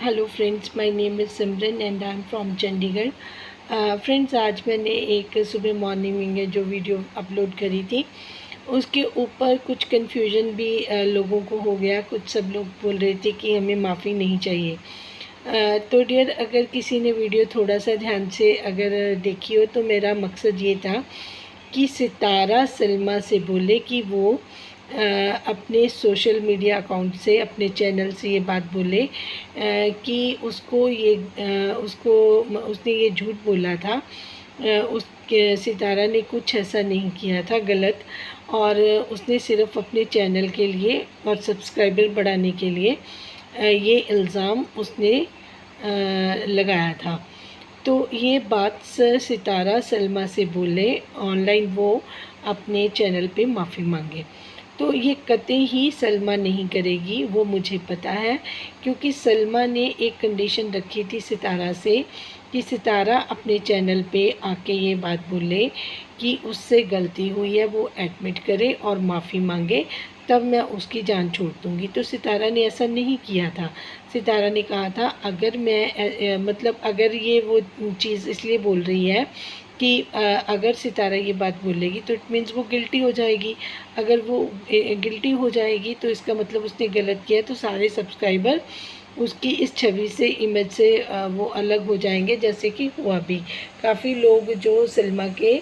Hello friends, my name is Simran and I am from Chandigarh. Friends, आज मैंने एक सुबह मॉर्निंग में जो वीडियो अपलोड करी थी उसके ऊपर कुछ कन्फ्यूजन भी लोगों को हो गया। कुछ सब लोग बोल रहे थे कि हमें माफ़ी नहीं चाहिए। तो डियर, अगर किसी ने वीडियो थोड़ा सा ध्यान से अगर देखी हो तो मेरा मकसद ये था कि सितारा सलमा से बोले कि वो अपने सोशल मीडिया अकाउंट से, अपने चैनल से ये बात बोले कि उसने ये झूठ बोला था। उसके सितारा ने कुछ ऐसा नहीं किया था गलत, और उसने सिर्फ अपने चैनल के लिए और सब्सक्राइबर बढ़ाने के लिए ये इल्ज़ाम उसने लगाया था। तो ये बात सितारा सलमा से बोले, ऑनलाइन वो अपने चैनल पे माफ़ी मांगे। तो ये कतई ही सलमा नहीं करेगी, वो मुझे पता है, क्योंकि सलमा ने एक कंडीशन रखी थी सितारा से कि सितारा अपने चैनल पे आके ये बात बोले कि उससे गलती हुई है, वो एडमिट करे और माफ़ी मांगे, तब मैं उसकी जान छोड़ दूँगी। तो सितारा ने ऐसा नहीं किया था। सितारा ने कहा था अगर मैं मतलब अगर ये वो चीज़ इसलिए बोल रही है कि अगर सितारा ये बात बोलेगी तो इट मीन्स वो गिल्टी हो जाएगी। अगर वो गिल्टी हो जाएगी तो इसका मतलब उसने गलत किया है, तो सारे सब्सक्राइबर उसकी इस छवि से, इमेज से वो अलग हो जाएंगे, जैसे कि हुआ भी। काफ़ी लोग जो सलमा के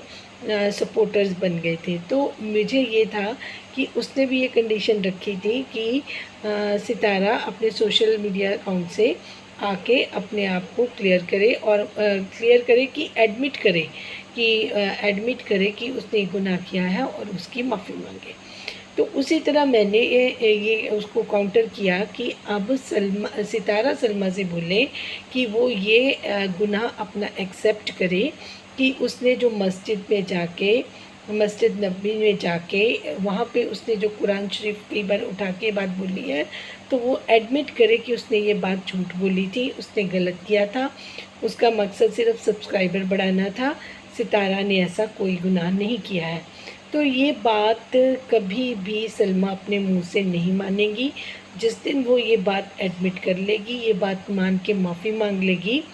सपोर्टर्स बन गए थे। तो मुझे ये था कि उसने भी ये कंडीशन रखी थी कि सितारा अपने सोशल मीडिया अकाउंट से आके अपने आप को क्लियर करे, और क्लियर करे कि एडमिट करे कि उसने गुनाह किया है और उसकी माफ़ी मांगे। तो उसी तरह मैंने ये उसको काउंटर किया कि अब सितारा सलमा से बोले कि वो ये गुनाह अपना एक्सेप्ट करे कि उसने जो मस्जिद नबी में जाके वहाँ पे उसने जो कुरान शरीफ कई बार उठा के बात बोली है, तो वो एडमिट करे कि उसने ये बात झूठ बोली थी, उसने गलत किया था, उसका मकसद सिर्फ सब्सक्राइबर बढ़ाना था। सितारा ने ऐसा कोई गुनाह नहीं किया है। तो ये बात कभी भी सलमा अपने मुंह से नहीं मानेगी। जिस दिन वो ये बात एडमिट कर लेगी, ये बात मान के माफ़ी मांग लेगी,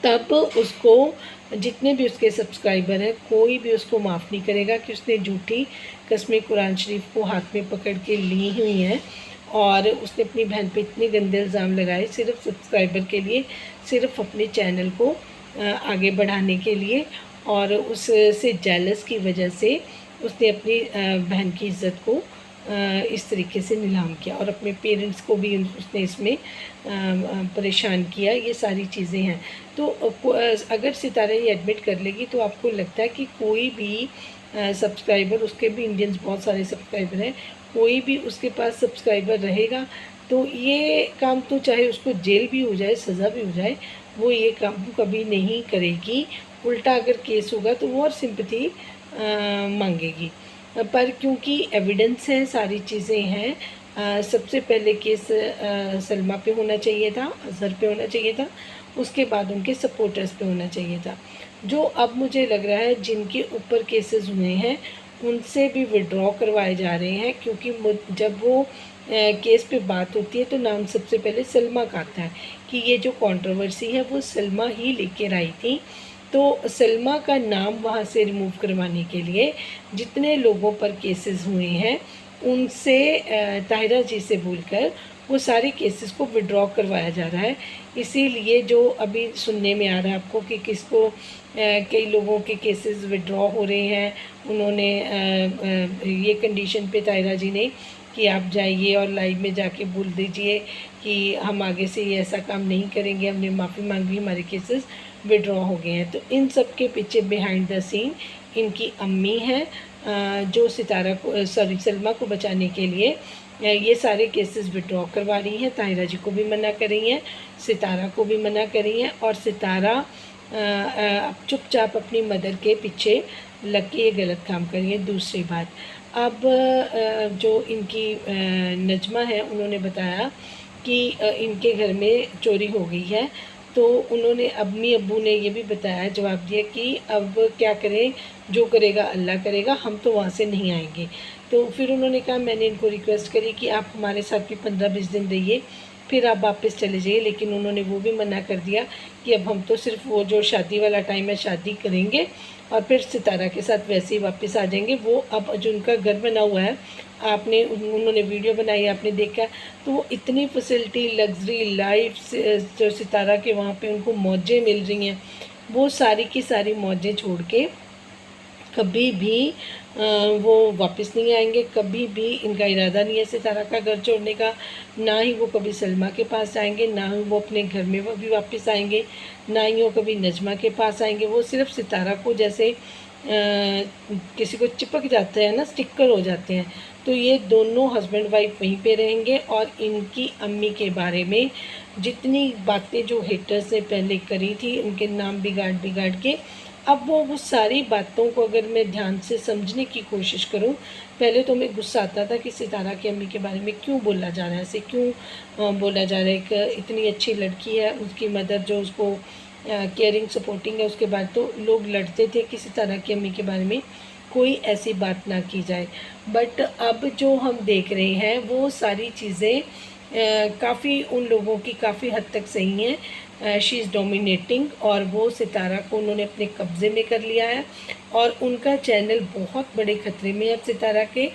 तब उसको, जितने भी उसके सब्सक्राइबर हैं, कोई भी उसको माफ़ नहीं करेगा कि उसने झूठी कस्में कुरान शरीफ को हाथ में पकड़ के ली हुई हैं और उसने अपनी बहन पे इतने गंदे इल्ज़ाम लगाए सिर्फ सब्सक्राइबर के लिए, सिर्फ अपने चैनल को आगे बढ़ाने के लिए, और उससे जेलस की वजह से उसने अपनी बहन की इज़्ज़त को इस तरीके से नीलाम किया, और अपने पेरेंट्स को भी उसने इसमें परेशान किया। ये सारी चीज़ें हैं। तो अगर सितारा ये एडमिट कर लेगी तो आपको लगता है कि कोई भी सब्सक्राइबर, उसके भी इंडियंस बहुत सारे सब्सक्राइबर हैं, कोई भी उसके पास सब्सक्राइबर रहेगा तो ये काम, तो चाहे उसको जेल भी हो जाए, सज़ा भी हो जाए, वो ये काम कभी नहीं करेगी। उल्टा अगर केस होगा तो वो और सिंपैथी मांगेगी। पर क्योंकि एविडेंस है, सारी चीज़ें हैं, सबसे पहले केस सलमा पे होना चाहिए था, अज़हर पे होना चाहिए था, उसके बाद उनके सपोर्टर्स पे होना चाहिए था। जो अब मुझे लग रहा है जिनके ऊपर केसेस हुए हैं उनसे भी विड्रॉ करवाए जा रहे हैं, क्योंकि जब वो केस पे बात होती है तो नाम सबसे पहले सलमा का आता है कि ये जो कंट्रोवर्सी है वो सलमा ही लेकर आई थी। तो सलमा का नाम वहाँ से रिमूव करवाने के लिए जितने लोगों पर केसेस हुए हैं उनसे ताहिरा जी से बोलकर वो सारे केसेस को विड्रॉ करवाया जा रहा है। इसीलिए जो अभी सुनने में आ रहा है आपको कि किसको कई लोगों के केसेस विड्रॉ हो रहे हैं, उन्होंने ये कंडीशन पे ताहिरा जी ने कि आप जाइए और लाइव में जाके बोल दीजिए कि हम आगे से ये ऐसा काम नहीं करेंगे, हमने माफ़ी मांगी, हमारे केसेस विड्रॉ हो गए हैं। तो इन सब के पीछे बिहाइंड द सीन इनकी अम्मी हैं, जो सितारा को, सलमा को बचाने के लिए ये सारे केसेस विड्रॉ करवा रही हैं। ताहिरा जी को भी मना कर रही हैं, सितारा को भी मना कर रही हैं, और सितारा अब चुपचाप अपनी मदर के पीछे लग के ये गलत काम कर रही है। दूसरी बात, अब जो इनकी नजमा है, उन्होंने बताया कि इनके घर में चोरी हो गई है, तो उन्होंने अम्मी अब्बू ने ये भी बताया, जवाब दिया कि अब क्या करें, जो करेगा अल्लाह करेगा, हम तो वहाँ से नहीं आएंगे। तो फिर उन्होंने कहा, मैंने इनको रिक्वेस्ट करी कि आप हमारे साथ भी 15-20 दिन रहिए, फिर आप वापस चले जाइए। लेकिन उन्होंने वो भी मना कर दिया कि अब हम तो सिर्फ वो जो शादी वाला टाइम है शादी करेंगे और फिर सितारा के साथ वैसे ही वापस आ जाएंगे। वो अब जो उनका घर बना हुआ है, आपने उन्होंने वीडियो बनाई, आपने देखा, तो वो इतनी फैसिलिटी, लग्जरी लाइफ जो सितारा के वहाँ पे उनको मौजें मिल रही हैं, वो सारी की सारी मौजें छोड़ के कभी भी वो वापस नहीं आएंगे। कभी भी इनका इरादा नहीं है सितारा का घर छोड़ने का। ना ही वो कभी सलमा के पास आएंगे, ना ही वो अपने घर में वो भी वापस आएंगे, ना ही वो कभी नजमा के पास आएंगे। वो सिर्फ सितारा को जैसे किसी को चिपक जाते हैं ना, स्टिकर हो जाते हैं, तो ये दोनों हस्बैंड वाइफ वहीं पे रहेंगे। और इनकी अम्मी के बारे में जितनी बातें जो हेटर्स ने पहले करी थी, उनके नाम बिगाड़ बिगाड़ के, अब वो सारी बातों को अगर मैं ध्यान से समझने की कोशिश करूं, पहले तो मैं गुस्सा आता था कि सितारा की अम्मी के बारे में क्यों बोला जा रहा है, ऐसे क्यों बोला जा रहा है। एक इतनी अच्छी लड़की है, उसकी मदर जो उसको केयरिंग सपोर्टिंग है, उसके बाद तो लोग लड़ते थे कि सितारा की अम्मी के बारे में कोई ऐसी बात ना की जाए। बट अब जो हम देख रहे हैं वो सारी चीज़ें काफ़ी उन लोगों की काफ़ी हद तक सही हैं। शी इज़ डोमिनेटिंग, और वो सितारा को उन्होंने अपने कब्ज़े में कर लिया है और उनका चैनल बहुत बड़े ख़तरे में है अब सितारा के,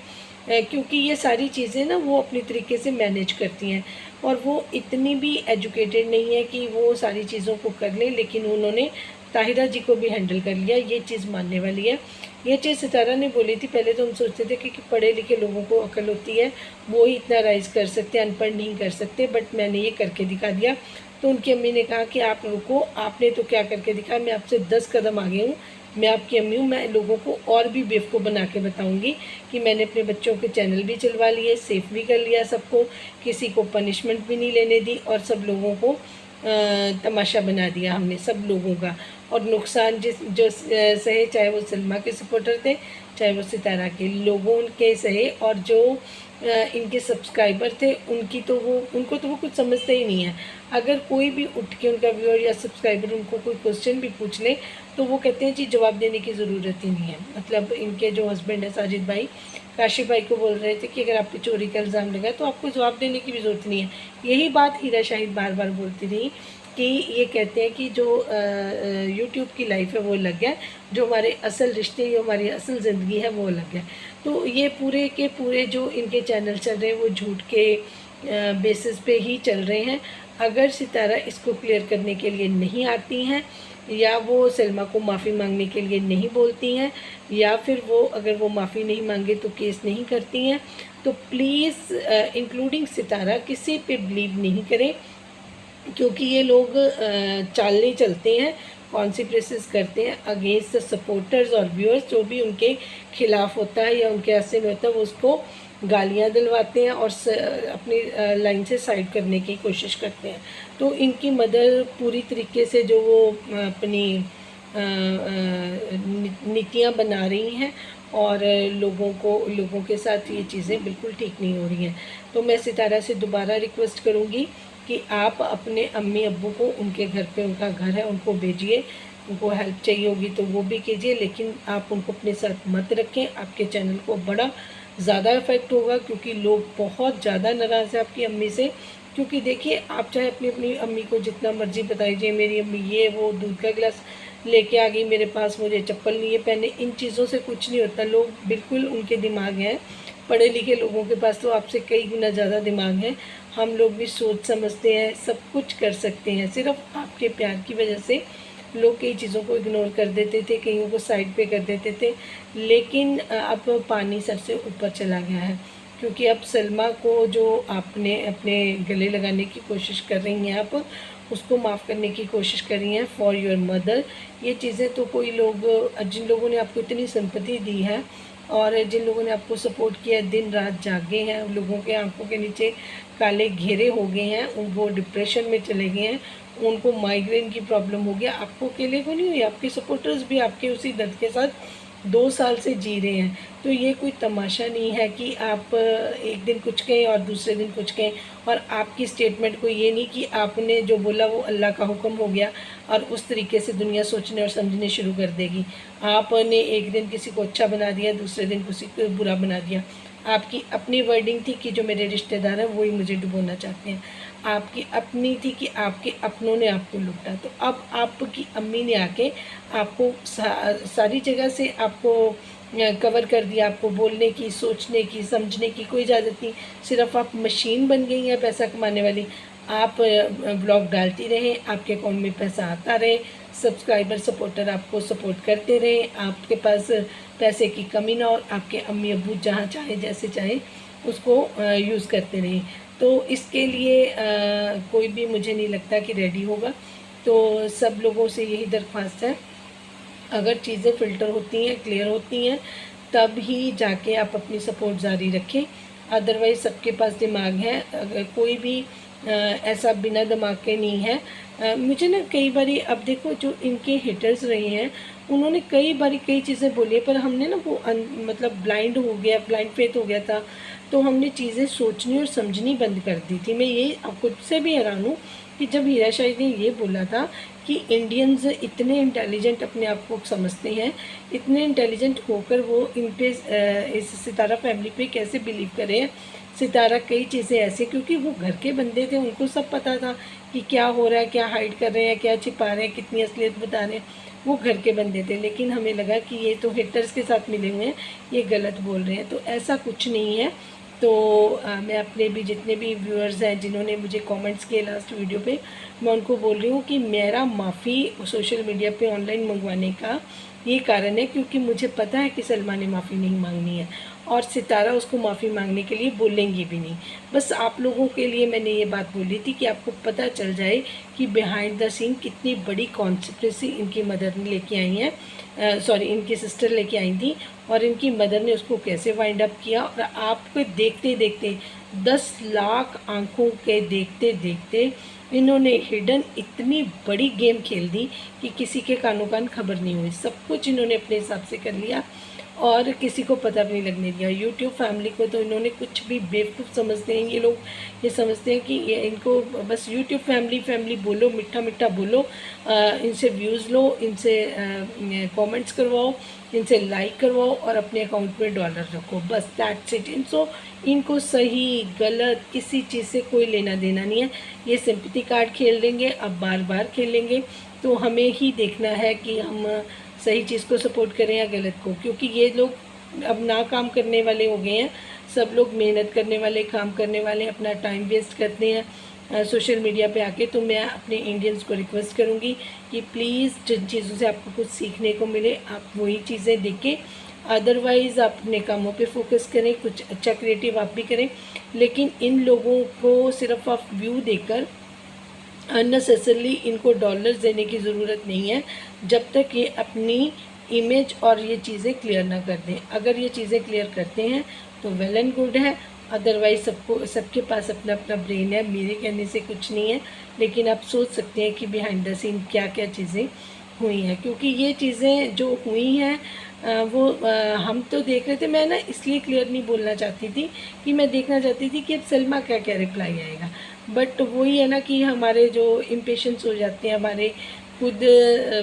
क्योंकि ये सारी चीज़ें ना वो अपनी तरीके से मैनेज करती हैं और वो इतनी भी एजुकेटेड नहीं है कि वो सारी चीज़ों को कर लें। लेकिन उन्होंने ताहिरा जी को भी हैंडल कर लिया, ये चीज़ मानने वाली है। ये चीज़ सितारा ने बोली थी। पहले तो हम सोचते थे कि पढ़े लिखे लोगों को अकल होती है, वो ही इतना राइज़ कर सकते हैं, अनपढ़ नहीं कर सकते, बट मैंने ये करके दिखा दिया। तो उनकी अम्मी ने कहा कि आप रुको, आपने तो क्या करके दिखा, मैं आपसे 10 कदम आगे हूँ, मैं आपकी अम्मी हूँ, मैं लोगों को और भी बेवकूफ़ बना के बताऊँगी कि मैंने अपने बच्चों के चैनल भी चलवा लिए, सेफ भी कर लिया सबको, किसी को पनिशमेंट भी नहीं लेने दी और सब लोगों को तमाशा बना दिया हमने सब लोगों का। और नुकसान जो सहे, चाहे वो सलमा के सपोर्टर थे, चाहे वो सितारा के लोगों के सहे, और जो इनके सब्सक्राइबर थे उनको तो वो कुछ समझते ही नहीं है। अगर कोई भी उठ के उनका व्यूअर या सब्सक्राइबर उनको कोई क्वेश्चन भी पूछ ले तो वो कहते हैं जी जवाब देने की ज़रूरत ही नहीं है। मतलब इनके जो हस्बैंड है साजिद भाई, काशिफ भाई को बोल रहे थे कि अगर आप पे चोरी का इल्ज़ाम लगा तो आपको जवाब देने की भी ज़रूरत नहीं है। यही बात हीरा शाहिद बार बार बोलती रही कि ये कहते हैं कि जो यूट्यूब की लाइफ है वो अलग है, जो हमारे असल रिश्ते, जो हमारी असल ज़िंदगी है वो अलग है। तो ये पूरे के पूरे जो इनके चैनल चल रहे हैं वो झूठ के बेसिस पे ही चल रहे हैं। अगर सितारा इसको क्लियर करने के लिए नहीं आती हैं, या वो सलमा को माफ़ी मांगने के लिए नहीं बोलती हैं, या फिर वो अगर वो माफ़ी नहीं मांगे तो केस नहीं करती हैं, तो प्लीज़ इंक्लूडिंग सितारा किसी पे बिलीव नहीं करें, क्योंकि ये लोग चालें चलते हैं, कॉन्स्पिरेसीज़ करते हैं अगेंस्ट द सपोर्टर्स और व्यूअर्स। जो भी उनके खिलाफ होता है या उनके ऐसे में होता है वो उसको गालियाँ दिलवाते हैं और अपनी लाइन से साइड करने की कोशिश करते हैं। तो इनकी मदर पूरी तरीके से जो वो अपनी नीतियाँ बना रही हैं और लोगों के साथ ये चीज़ें बिल्कुल ठीक नहीं हो रही हैं। तो मैं सितारा से दोबारा रिक्वेस्ट करूँगी कि आप अपने अम्मी अब्बू को उनके घर पे, उनका घर है, उनको भेजिए। उनको हेल्प चाहिए होगी तो वो भी कीजिए, लेकिन आप उनको अपने साथ मत रखें। आपके चैनल को बड़ा ज़्यादा इफ़ेक्ट होगा, क्योंकि लोग बहुत ज़्यादा नाराज़ हैं आपकी अम्मी से। क्योंकि देखिए, आप चाहे अपनी अपनी अम्मी को जितना मर्ज़ी बताइए, मेरी अम्मी ये वो दूध का गिलास लेके आ गई मेरे पास, मुझे चप्पल नहीं है पहने, इन चीज़ों से कुछ नहीं होता। लोग बिल्कुल, उनके दिमाग हैं, पढ़े लिखे लोगों के पास तो आपसे कई गुना ज़्यादा दिमाग है। हम लोग भी सोच समझते हैं, सब कुछ कर सकते हैं। सिर्फ आपके प्यार की वजह से लोग कई चीज़ों को इग्नोर कर देते थे, कईयों को साइड पे कर देते थे। लेकिन अब पानी सर से ऊपर चला गया है, क्योंकि अब सलमा को जो आपने अपने गले लगाने की कोशिश कर रही हैं, आप उसको माफ़ करने की कोशिश कर रही हैं फॉर योर मदर। ये चीज़ें तो कोई लोग, जिन लोगों ने आपको इतनी सिंपैथी दी है और जिन लोगों ने आपको सपोर्ट किया है, दिन रात जागे हैं, उन लोगों के आंखों के नीचे काले घेरे हो गए हैं, वो डिप्रेशन में चले गए हैं, उनको माइग्रेन की प्रॉब्लम हो गया। आपको अकेले को नहीं हुई, आपके सपोर्टर्स भी आपके उसी दर्द के साथ 2 साल से जी रहे हैं। तो ये कोई तमाशा नहीं है कि आप एक दिन कुछ कहें और दूसरे दिन कुछ कहें, और आपकी स्टेटमेंट को ये नहीं कि आपने जो बोला वो अल्लाह का हुक्म हो गया और उस तरीके से दुनिया सोचने और समझने शुरू कर देगी। आपने एक दिन किसी को अच्छा बना दिया, दूसरे दिन किसी को बुरा बना दिया। आपकी अपनी वर्डिंग थी कि जो मेरे रिश्तेदार हैं वही मुझे डुबोना चाहते हैं। आपकी अपनी थी कि आपके अपनों ने आपको लूटा। तो अब आपकी अम्मी ने आके आपको सारी जगह से आपको कवर कर दिया। आपको बोलने की, सोचने की, समझने की कोई इजाज़त नहीं। सिर्फ आप मशीन बन गई हैं पैसा कमाने वाली। आप ब्लॉग डालती रहें, आपके अकाउंट में पैसा आता रहे, सब्सक्राइबर सपोर्टर आपको सपोर्ट करते रहें, आपके पास पैसे की कमी ना हो, आपके अम्मी अब्बू जहाँ चाहे जैसे चाहे उसको यूज़ करते रहें। तो इसके लिए कोई भी मुझे नहीं लगता कि रेडी होगा। तो सब लोगों से यही दरख्वास्त है, अगर चीज़ें फ़िल्टर होती हैं, क्लियर होती हैं, तब ही जाके आप अपनी सपोर्ट जारी रखें। अदरवाइज़ सबके पास दिमाग है, अगर कोई भी ऐसा बिना दिमाग के नहीं है। मुझे ना कई बारी, अब देखो जो इनके हेटर्स रहे हैं उन्होंने कई बारी कई चीज़ें बोली है, पर हमने ना वो मतलब ब्लाइंड हो गया, ब्लाइंड फेथ हो गया था। तो हमने चीज़ें सोचनी और समझनी बंद कर दी थी। मैं ये खुद से भी हैरान हूँ कि जब हीरा शाही ने ये बोला था कि इंडियंस इतने इंटेलिजेंट अपने आप को समझते हैं, इतने इंटेलिजेंट होकर वो इन पे इस सितारा फैमिली पे कैसे बिलीव करें। सितारा कई चीज़ें ऐसे, क्योंकि वो घर के बंदे थे, उनको सब पता था कि क्या हो रहा है, क्या हाइड कर रहे हैं, क्या छिपा रहे हैं, कितनी असलियत बता रहे हैं। वो घर के बंदे थे, लेकिन हमें लगा कि ये तो हेटर्स के साथ मिले हुए हैं, ये गलत बोल रहे हैं। तो ऐसा कुछ नहीं है। तो मैं अपने भी जितने भी व्यूअर्स हैं जिन्होंने मुझे कमेंट्स किए लास्ट वीडियो पे, मैं उनको बोल रही हूँ कि मेरा माफ़ी सोशल मीडिया पे ऑनलाइन मंगवाने का ये कारण है क्योंकि मुझे पता है कि सलमा ने माफ़ी नहीं मांगनी है और सितारा उसको माफ़ी मांगने के लिए बोलेंगी भी नहीं। बस आप लोगों के लिए मैंने ये बात बोली थी कि आपको पता चल जाए कि बिहाइंड द सीन कितनी बड़ी कॉन्स्पिरेसी इनकी मदर ने लेके आई हैं, सॉरी इनकी सिस्टर लेके आई थी, और इनकी मदर ने उसको कैसे वाइंड अप किया। और आपको देखते देखते 10 लाख आंखों के देखते देखते इन्होंने हिडन इतनी बड़ी गेम खेल दी कि किसी के कानों कान खबर नहीं हुई। सब कुछ इन्होंने अपने हिसाब से कर लिया और किसी को पता भी नहीं लगने दिया। यूट्यूब फैमिली को तो इन्होंने कुछ भी बेवकूफ़ समझते हैं ये लोग। ये समझते हैं कि ये इनको बस यूट्यूब फैमिली बोलो, मिठा मिठा बोलो, इनसे व्यूज़ लो, इनसे कमेंट्स करवाओ, इनसे लाइक करवाओ और अपने अकाउंट में डॉलर रखो, बस दैट्स इट। इनको सही गलत किसी चीज़ से कोई लेना देना नहीं है। ये सिंपैथी कार्ड खेल लेंगे, अब बार बार खेलेंगे। तो हमें ही देखना है कि हम सही चीज़ को सपोर्ट करें या गलत को, क्योंकि ये लोग अब ना काम करने वाले हो गए हैं। सब लोग मेहनत करने वाले, काम करने वाले, अपना टाइम वेस्ट करते हैं सोशल मीडिया पे आके। तो मैं अपने इंडियंस को रिक्वेस्ट करूँगी कि प्लीज़ जिन चीज़ों से आपको कुछ सीखने को मिले आप वही चीज़ें देखें, अदरवाइज़ आप अपने कामों पे फोकस करें, कुछ अच्छा क्रिएटिव आप भी करें। लेकिन इन लोगों को सिर्फ आप व्यू देकर अननेसेसरली इनको डॉलर्स देने की ज़रूरत नहीं है, जब तक ये अपनी इमेज और ये चीज़ें क्लियर ना कर दें। अगर ये चीज़ें क्लियर करते हैं तो वेल एंड गुड है, अदरवाइज़ सबके पास अपना अपना ब्रेन है, मेरे कहने से कुछ नहीं है। लेकिन आप सोच सकते हैं कि बिहाइंड द सीन क्या क्या चीज़ें हुई हैं, क्योंकि ये चीज़ें जो हुई हैं वो हम तो देख रहे थे। मैं ना इसलिए क्लियर नहीं बोलना चाहती थी कि मैं देखना चाहती थी कि अब सलमा का क्या रिप्लाई आएगा। बट वही है ना कि हमारे जो इम्पेशेंस हो जाते हैं, हमारे खुद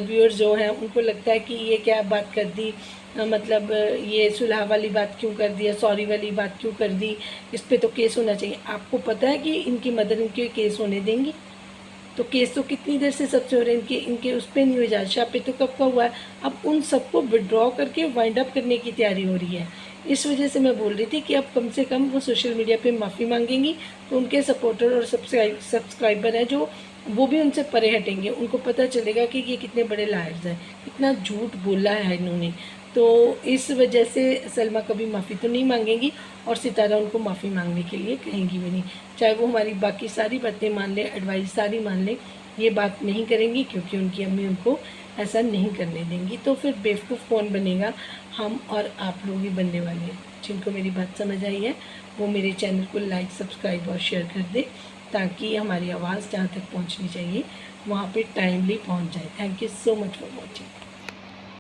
व्यूअर्स जो हैं उनको लगता है कि ये क्या बात कर दी, मतलब ये सुलह वाली बात क्यों कर दी, सॉरी वाली बात क्यों कर दी, इस पे तो केस होना चाहिए। आपको पता है कि इनकी मदर इनके केस होने देंगी? तो केस तो कितनी देर से सबसे हो रहे हैं, इनके उस पर नहीं हुआ, जादशाह पे तो कब का हुआ है। अब उन सबको विड्रॉ करके वाइंड अप करने की तैयारी हो रही है। इस वजह से मैं बोल रही थी कि अब कम से कम वो सोशल मीडिया पे माफ़ी मांगेंगी तो उनके सपोर्टर और सब्सक्राइबर हैं जो, वो भी उनसे परे हटेंगे। उनको पता चलेगा कि ये कितने बड़े लायर्स हैं, कितना झूठ बोला है इन्होंने। तो इस वजह से सलमा कभी माफ़ी तो नहीं मांगेंगी और सितारा उनको माफ़ी मांगने के लिए कहेंगी भी नहीं। चाहे वो हमारी बाकी सारी बातें मान लें, एडवाइस सारी मान लें, ये बात नहीं करेंगी क्योंकि उनकी अम्मी उनको ऐसा नहीं करने देंगी। तो फिर बेवकूफ़ कौन बनेगा? हम और आप लोग ही बनने वाले हैं। जिनको मेरी बात समझ आई है वो मेरे चैनल को लाइक, सब्सक्राइब और शेयर कर दे, ताकि हमारी आवाज़ जहाँ तक पहुँचनी चाहिए वहाँ पे टाइमली पहुँच जाए। Thank you so much for watching.